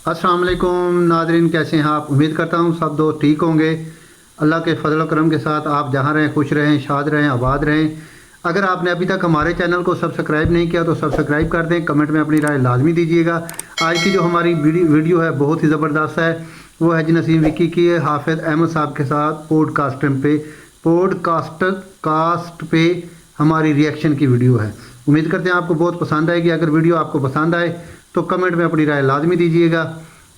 अस्सलाम वालेकुम नाज़रीन, कैसे हैं आप। उम्मीद करता हूँ सब दोस्त ठीक होंगे। अल्लाह के फजल करम के साथ आप जहाँ रहें खुश रहें, शाद रहें, आबाद रहें। अगर आपने अभी तक हमारे चैनल को सब्सक्राइब नहीं किया तो सब्सक्राइब कर दें। कमेंट में अपनी राय लाजमी दीजिएगा। आज की जो हमारी वीडियो है बहुत ही ज़बरदस्त है। वो है जी नसीम विक्की की है हाफिज़ अहमद साहब के साथ पॉडकास्ट पे हमारी रिएक्शन की वीडियो है। उम्मीद करते हैं आपको बहुत पसंद आएगी। अगर वीडियो आपको पसंद आए तो कमेंट में अपनी राय लाजमी दीजिएगा।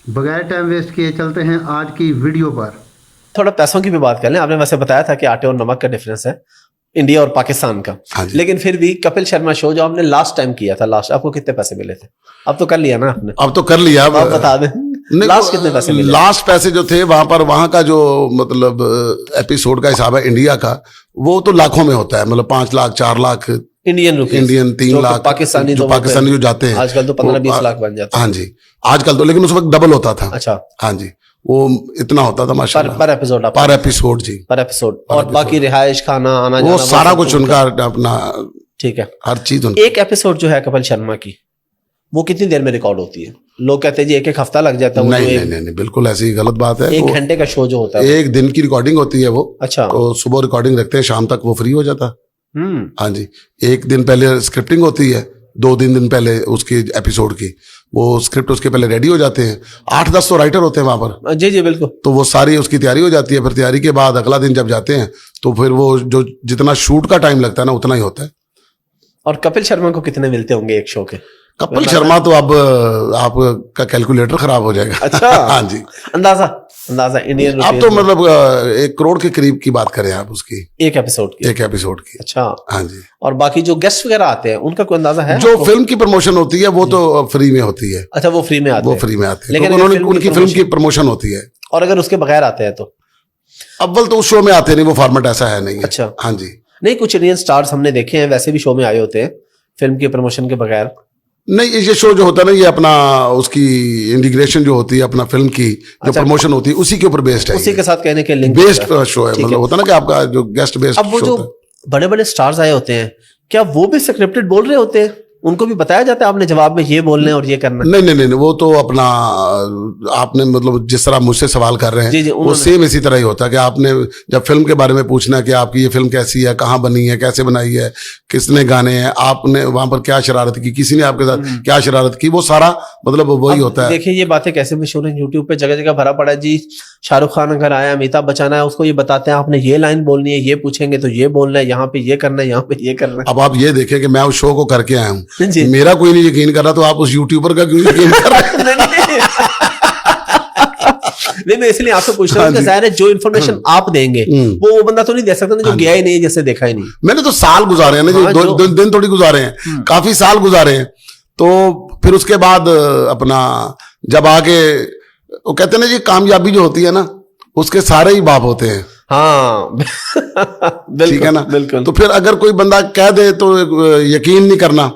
बगैर टाइम वेस्ट किए चलते हैं आज की वीडियो पर। थोड़ा पैसों की भी बात कर लें। आपने वैसे बताया था कि आटे और नमक का डिफरेंस है इंडिया और पाकिस्तान का, लेकिन फिर भी कपिल शर्मा शो जो आपने लास्ट टाइम किया था, लास्ट आपको कितने पैसे मिले थे? अब तो कर लिया ना आपने? अब तो कर लिया। आप बता दें लास्ट कितने पैसे मिले? लास्ट पैसे जो थे वहां का जो मतलब एपिसोड का हिसाब है इंडिया का, वो तो लाखों में होता है। मतलब 5 lakh 4 lakh Indian rupees, Indian 3 lakh Pakistani जो जाते हैं आजकल तो 15-20 लाख बन जाते हैं। हाँ जी, आजकल तो, लेकिन उस वक्त डबल होता था। अच्छा, हाँ जी, वो इतना होता था माशाल्लाह पर एपिसोड जी, पर एपिसोड। और बाकी रिहाइश, खाना, आना वो जाना, सारा कुछ उनका अपना, ठीक है, हर चीज उनका। एक एपिसोड जो है कपिल शर्मा की, वो कितनी देर में रिकॉर्ड होती है? लोग कहते हैं जी एक हफ्ता लग जाता है। नहीं, बिल्कुल ऐसी गलत बात है। 1 घंटे का शो जो होता है, 1 दिन की रिकॉर्डिंग होती है वो। अच्छा, तो सुबह रिकॉर्डिंग रखते हैं, शाम तक वो फ्री हो जाता। हाँ जी, 1 दिन पहले स्क्रिप्टिंग होती है, 2-3 दिन पहले उसकी एपिसोड की वो स्क्रिप्ट उसके पहले रेडी हो जाते हैं। 8-10 तो राइटर होते हैं वहां पर। जी बिल्कुल। तो वो सारी उसकी तैयारी हो जाती है। फिर तैयारी के बाद अगला दिन जब जाते हैं तो फिर वो जो जितना शूट का टाइम लगता है ना उतना ही होता है। और कपिल शर्मा को कितने मिलते होंगे एक शो के? कपिल शर्मा तो अब आपका कैलकुलेटर खराब हो जाएगा। अच्छा। हाँ जी, अंदाजा इंडियन आप तो मतलब 1 करोड़ के करीब की बात करें आप उसकी, एक एपिसोड की। अच्छा, हाँ जी। और बाकी जो गेस्ट वगैरह आते हैं उनका कोई अंदाजा है? जो फिल्म की प्रमोशन होती है वो तो फ्री में होती है। अच्छा, वो फ्री में आते हैं, लेकिन उनकी फिल्म की प्रमोशन होती है। और अगर उसके बगैर आते हैं तो अव्वल तो उस शो में आते नहीं, वो फॉर्मेट ऐसा है नहीं है। अच्छा, हाँ जी। नहीं, कुछ इंडियन स्टार्स हमने देखे हैं वैसे भी शो में आए होते हैं फिल्म की प्रमोशन के बगैर। नहीं, ये शो जो होता है ना, ये अपना उसकी इंटीग्रेशन जो होती है अपना फिल्म की जो प्रमोशन होती है उसी के ऊपर बेस्ड है। उसी के साथ कहने के लिंक बेस्ड शो है। मतलब होता है ना कि आपका जो गेस्ट बेस्ड। अब वो जो बड़े बड़े स्टार्स आए होते हैं, क्या वो भी स्क्रिप्टेड बोल रहे होते हैं? उनको भी बताया जाता है आपने जवाब में ये बोलना है और ये करना? नहीं, वो तो अपना आपने मतलब जिस तरह मुझसे सवाल कर रहे हैं वो सेम इसी तरह ही होता है कि आपने जब फिल्म के बारे में पूछना है कि आपकी ये फिल्म कैसी है, कहाँ बनी है, कैसे बनाई है, किसने गाने हैं, आपने वहां पर क्या शरारत की, किसी ने आपके साथ क्या शरारत की, वो सारा मतलब वही होता है। देखिए ये बातें कैसे मशहूर है, यूट्यूब पे जगह जगह भरा पड़ा है जी। शाहरुख खान अगर आया, अमिताभ बच्चन आया, उसको ये बताते हैं आपने ये लाइन बोलनी है, ये पूछेंगे तो ये बोलना है, यहाँ पे ये करना है, यहाँ पे ये करना है। अब आप ये देखें कि मैं उस शो को करके आया हूँ, मेरा कोई नहीं यकीन कर रहा तो आप उस यूट्यूबर का क्यों यकीन कर रहे हैं? नहीं, मैं इसलिए आपसे पूछ रहा हूँ कि ज़ाहिर है जो इन्फॉर्मेशन आप देंगे वो बंदा तो नहीं दे सकता ना जो गया ही नहीं, जैसे देखा ही नहीं। मैंने तो साल गुजारे हैं ना, जो दिन थोड़ी गुजारे हैं, काफी साल गुजारे हैं। तो फिर उसके बाद अपना जब आके वो कहते हैं ना जी, कामयाबी जो होती है ना उसके सारे ही बाप होते हैं। हाँ ठीक है ना, बिल्कुल। तो फिर अगर कोई बंदा कह दे तो यकीन नहीं करना,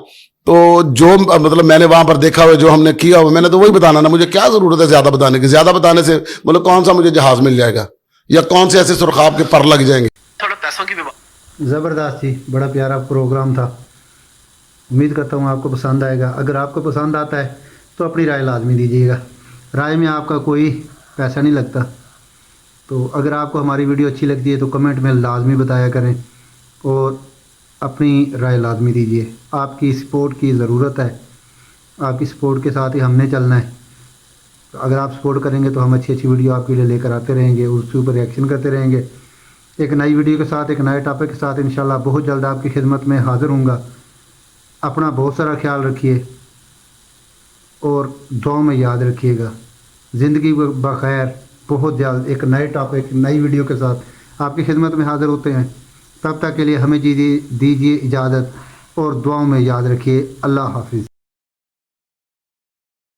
तो जो मतलब मैंने वहां पर देखा हुआ, जो हमने किया हुआ, मैंने तो वही बताना ना। मुझे क्या जरूरत है ज्यादा बताने की? ज्यादा बताने से मतलब कौन सा मुझे जहाज मिल जाएगा या कौन से ऐसे सुरखाब के पर लग जाएंगे? थोड़ा पैसों की भी ज़बरदस्त थी, बड़ा प्यारा प्रोग्राम था। उम्मीद करता हूँ आपको पसंद आएगा। अगर आपको पसंद आता है तो अपनी राय लाजमी दीजिएगा। राय में आपका कोई पैसा नहीं लगता। तो अगर आपको हमारी वीडियो अच्छी लगती है तो कमेंट में लाजमी बताया करें और अपनी राय लाजमी दीजिए। आपकी सपोर्ट की ज़रूरत है, आपकी सपोर्ट के साथ ही हमने चलना है। तो अगर आप सपोर्ट करेंगे तो हम अच्छी अच्छी वीडियो आपके लिए लेकर आते रहेंगे, उसके ऊपर रिएक्शन करते रहेंगे, एक नई वीडियो के साथ, एक नए टॉपिक के साथ इंशाल्लाह बहुत जल्द आपकी खिदमत में हाज़िर हूँगा। अपना बहुत सारा ख्याल रखिए और दुआ में याद रखिएगा। ज़िंदगी बखैर, बहुत जल्द एक नए टॉपिक, नई वीडियो के साथ आपकी खिदमत में हाज़िर होते हैं। तब तक के लिए हमें दीजिए इजाज़त और दुआओं में याद रखिए। अल्लाह हाफिज़।